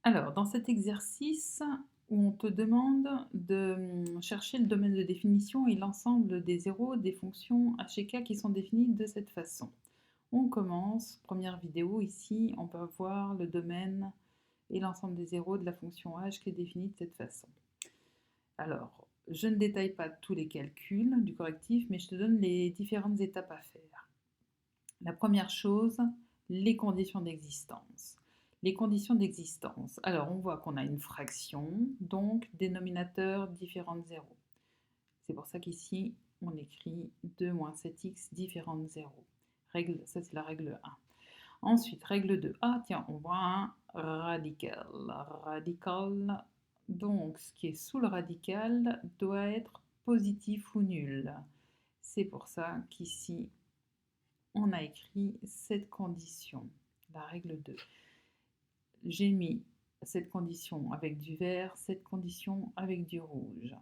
Alors, dans cet exercice où on te demande de chercher le domaine de définition et l'ensemble des zéros des fonctions h et k qui sont définies de cette façon. On commence, première vidéo, ici on va voir le domaine et l'ensemble des zéros de la fonction h qui est définie de cette façon. Alors, je ne détaille pas tous les calculs du correctif, mais je te donne les différentes étapes à faire. La première chose, les conditions d'existence. Les conditions d'existence. Alors, on voit qu'on a une fraction, donc dénominateur différent de 0. C'est pour ça qu'ici, on écrit 2 moins 7x différent de 0. Règle, ça, c'est la règle 1. Ensuite, règle 2. Ah, tiens, on voit un radical. Radical, donc, ce qui est sous le radical doit être positif ou nul. C'est pour ça qu'ici, on a écrit cette condition, la règle 2. J'ai mis cette condition avec du vert, cette condition avec du rouge.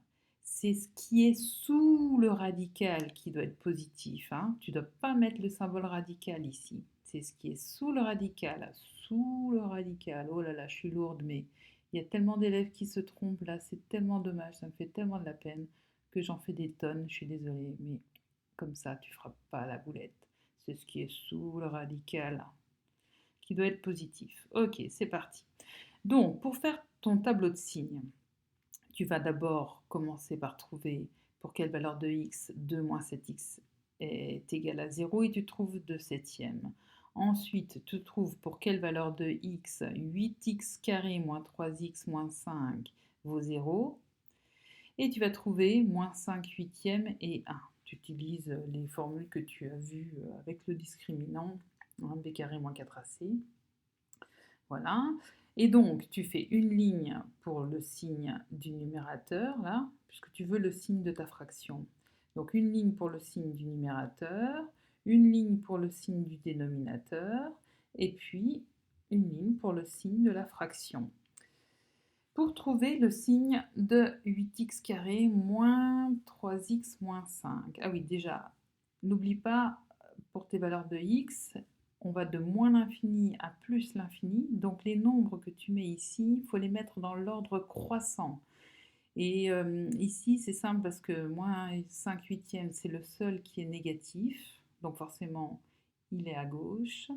C'est ce qui est sous le radical qui doit être positif. Hein. Tu ne dois pas mettre le symbole radical ici. C'est ce qui est sous le radical. Sous le radical. Oh là là, je suis lourde, mais il y a tellement d'élèves qui se trompent là. C'est tellement dommage, ça me fait tellement de la peine que j'en fais des tonnes. Je suis désolée, mais comme ça, tu frappes pas la boulette. C'est ce qui est sous le radical qui doit être positif. Ok, c'est parti. Donc, pour faire ton tableau de signes, tu vas d'abord commencer par trouver pour quelle valeur de x 2 moins 7x est égal à 0 et tu trouves 2 septièmes. Ensuite, tu trouves pour quelle valeur de x 8x carré moins 3x moins 5 vaut 0. Et tu vas trouver moins 5 huitièmes et 1. Tu utilises les formules que tu as vues avec le discriminant, hein, b carré moins 4ac. Voilà. Et donc, tu fais une ligne pour le signe du numérateur, là, puisque tu veux le signe de ta fraction. Donc, une ligne pour le signe du numérateur, une ligne pour le signe du dénominateur, et puis une ligne pour le signe de la fraction. Pour trouver le signe de 8x carré moins 3x moins 5. Ah oui, déjà, n'oublie pas, pour tes valeurs de x, on va de moins l'infini à plus l'infini. Donc les nombres que tu mets ici, il faut les mettre dans l'ordre croissant. Et ici, c'est simple parce que moins 5 huitièmes, c'est le seul qui est négatif. Donc forcément, il est à gauche.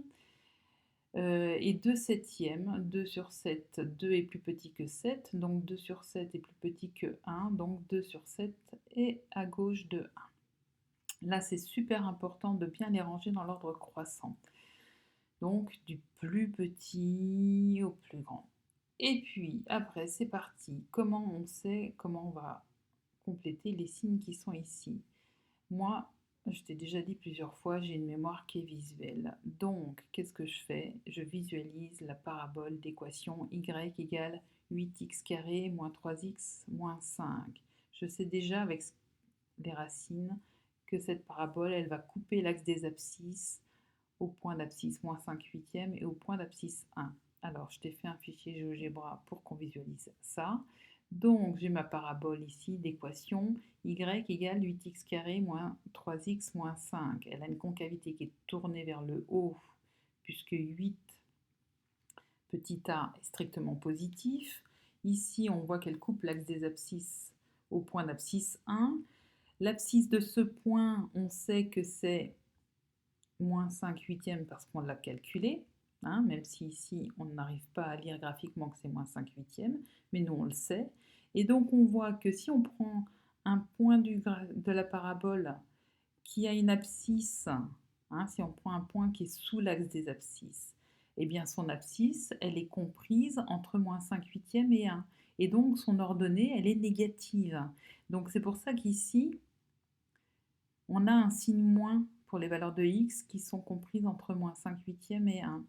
Et 2 septièmes, 2 sur 7, 2 est plus petit que 7, donc 2 sur 7 est plus petit que 1, donc 2 sur 7 est à gauche de 1. Là, c'est super important de bien les ranger dans l'ordre croissant. Donc, du plus petit au plus grand. Et puis, après, c'est parti. Comment on sait comment on va compléter les signes qui sont ici? Moi, je t'ai déjà dit plusieurs fois, j'ai une mémoire qui est visuelle. Donc, qu'est-ce que je fais? Je visualise la parabole d'équation y égale 8x carré moins 3x moins 5. Je sais déjà avec les racines que cette parabole, elle va couper l'axe des abscisses au point d'abscisse moins 5 huitièmes et au point d'abscisse 1. Alors, je t'ai fait un fichier GeoGebra pour qu'on visualise ça. Donc, j'ai ma parabole ici d'équation y égale 8x carré moins 3x moins 5. Elle a une concavité qui est tournée vers le haut, puisque 8 petit a est strictement positif. Ici, on voit qu'elle coupe l'axe des abscisses au point d'abscisse 1. L'abscisse de ce point, on sait que c'est moins 5 huitièmes parce qu'on l'a calculé, hein, même si ici on n'arrive pas à lire graphiquement que c'est moins 5 huitièmes, mais nous on le sait. Et donc on voit que si on prend un point de la parabole qui a une abscisse, hein, si on prend un point qui est sous l'axe des abscisses, eh bien son abscisse, elle est comprise entre moins 5 huitièmes et 1. Et donc son ordonnée, elle est négative. Donc c'est pour ça qu'ici, on a un signe moins pour les valeurs de x qui sont comprises entre moins 5 huitièmes et 1.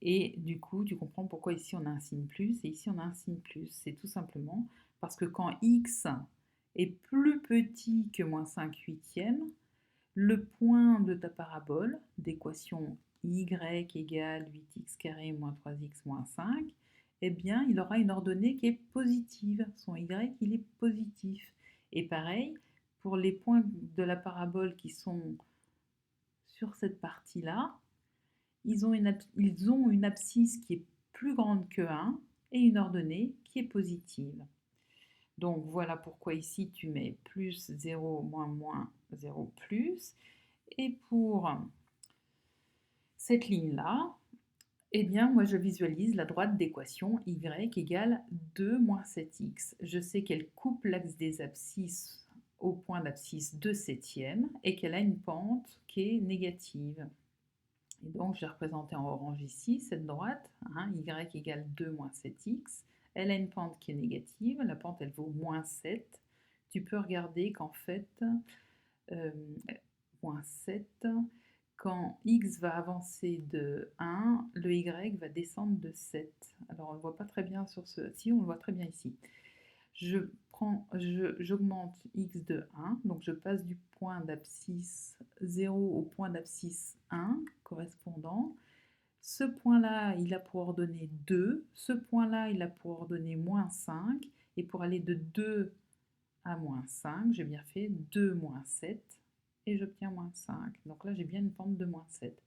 Et du coup, tu comprends pourquoi ici on a un signe plus et ici on a un signe plus. C'est tout simplement parce que quand x est plus petit que moins 5 huitièmes, le point de ta parabole d'équation y égale 8x carré moins 3x moins 5, eh bien, il aura une ordonnée qui est positive. Son y, il est positif. Et pareil, pour les points de la parabole qui sont sur cette partie-là, ils ont une abscisse qui est plus grande que 1 et une ordonnée qui est positive. Donc voilà pourquoi ici tu mets plus 0, moins 0, plus. Et pour cette ligne-là, eh bien moi je visualise la droite d'équation y égale 2 moins 7x. Je sais qu'elle coupe l'axe des abscisses au point d'abscisse de septième et qu'elle a une pente qui est négative. Et donc je vais représenter en orange ici cette droite, hein, y égale 2 moins 7x. Elle a une pente qui est négative, la pente elle vaut moins 7. Tu peux regarder qu'en fait, moins 7, quand x va avancer de 1, le y va descendre de 7. Alors on ne le voit pas très bien sur ce... Si, on le voit très bien ici. J'augmente x de 1, donc je passe du point d'abscisse 0 au point d'abscisse 1 correspondant. Ce point-là, il a pour ordonnée 2, ce point-là, il a pour ordonnée moins 5, et pour aller de 2 à moins 5, j'ai bien fait 2 moins 7, et j'obtiens moins 5. Donc là, j'ai bien une pente de moins 7.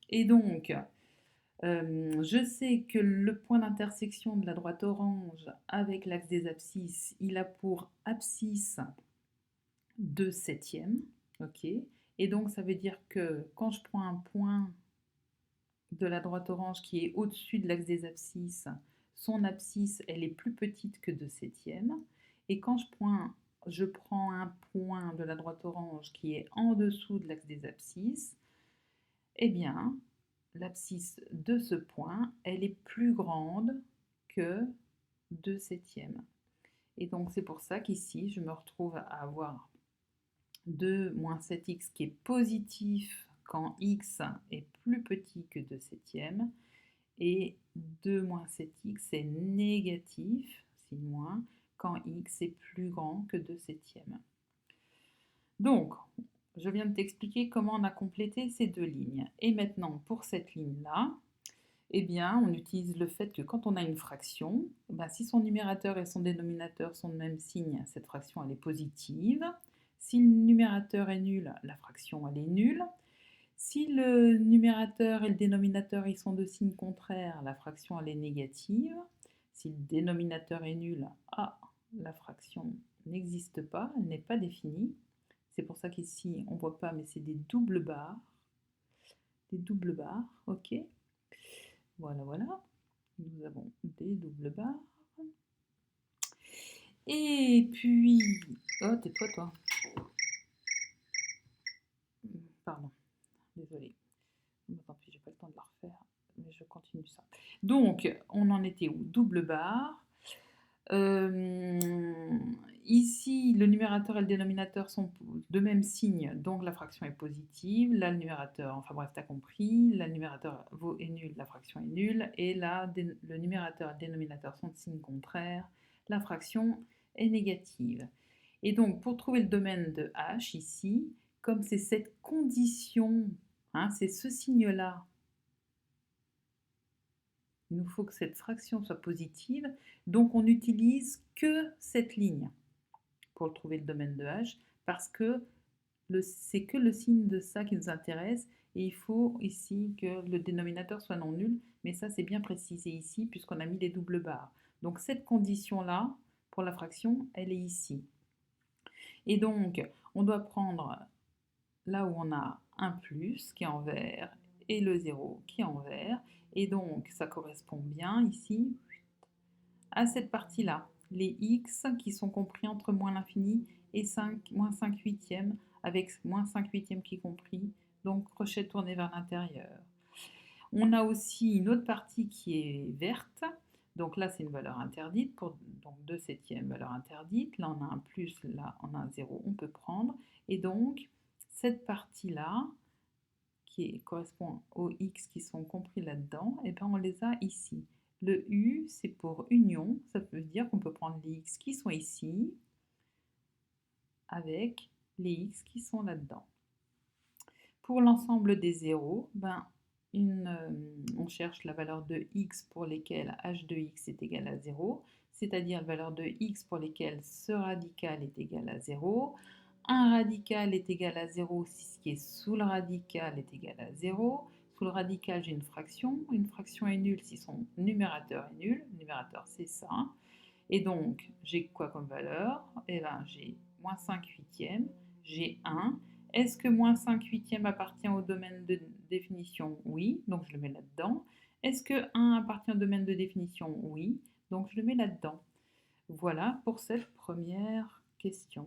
Et donc, je sais que le point d'intersection de la droite orange avec l'axe des abscisses, il a pour abscisse 2 septièmes, ok. Et donc ça veut dire que quand je prends un point de la droite orange qui est au-dessus de l'axe des abscisses, son abscisse elle est plus petite que 2 septièmes. Et quand je prends un point de la droite orange qui est en dessous de l'axe des abscisses, eh bien l'abscisse de ce point, elle est plus grande que 2 septièmes. Et donc c'est pour ça qu'ici, je me retrouve à avoir 2 moins 7x qui est positif quand x est plus petit que 2 septièmes, et 2 moins 7x est négatif, si moins, quand x est plus grand que 2 septièmes. Donc, je viens de t'expliquer comment on a complété ces deux lignes. Et maintenant, pour cette ligne-là, eh bien, on utilise le fait que quand on a une fraction, si son numérateur et son dénominateur sont de même signe, cette fraction elle est positive. Si le numérateur est nul, la fraction elle est nulle. Si le numérateur et le dénominateur ils sont de signe contraire, la fraction elle est négative. Si le dénominateur est nul, la fraction n'existe pas, elle n'est pas définie. C'est pour ça qu'ici, on ne voit pas, mais c'est des doubles barres. Des doubles barres, ok. Voilà, voilà. Nous avons des doubles barres. Et puis... Oh, t'es quoi, toi? Pardon, désolée. Tant pis, j'ai pas le temps de la refaire, mais je continue ça. Donc, on en était où? Double barre. Ici, le numérateur et le dénominateur sont de même signe, donc la fraction est positive. Là, le numérateur, enfin bref, tu as compris, là, le numérateur est nul, la fraction est nulle. Et là, le numérateur et le dénominateur sont de signe contraire, la fraction est négative. Et donc, pour trouver le domaine de h ici, comme c'est cette condition, hein, c'est ce signe-là, il nous faut que cette fraction soit positive, donc on n'utilise que cette ligne pour trouver le domaine de h, parce que c'est que le signe de ça qui nous intéresse, et il faut ici que le dénominateur soit non nul, mais ça c'est bien précisé ici puisqu'on a mis les doubles barres. Donc cette condition-là, pour la fraction, elle est ici. Et donc, on doit prendre là où on a un plus qui est en vert et le 0 qui est en vert, et donc ça correspond bien ici à cette partie-là, les x qui sont compris entre moins l'infini et moins 5 huitièmes, avec moins 5 huitièmes qui est compris, donc crochet tourné vers l'intérieur. On a aussi une autre partie qui est verte, donc là c'est une valeur interdite, donc 2 septièmes valeur interdite, là on a un plus, là on a un 0, on peut prendre, et donc cette partie-là, qui correspond aux x qui sont compris là-dedans, et bien on les a ici. Le U, c'est pour union, ça veut dire qu'on peut prendre les x qui sont ici avec les x qui sont là-dedans. Pour l'ensemble des zéros, on cherche la valeur de x pour lesquelles h de x est égal à 0, c'est-à-dire la valeur de x pour lesquelles ce radical est égal à 0. Un radical est égal à 0 si ce qui est sous le radical est égal à 0. Sous le radical, j'ai une fraction. Une fraction est nulle si son numérateur est nul. Le numérateur, c'est ça. Et donc, j'ai quoi comme valeur? Eh bien, j'ai moins 5 huitièmes, j'ai 1. Est-ce que moins 5 huitièmes appartient au domaine de définition? Oui, donc je le mets là-dedans. Est-ce que 1 appartient au domaine de définition? Oui, donc je le mets là-dedans. Voilà pour cette première question.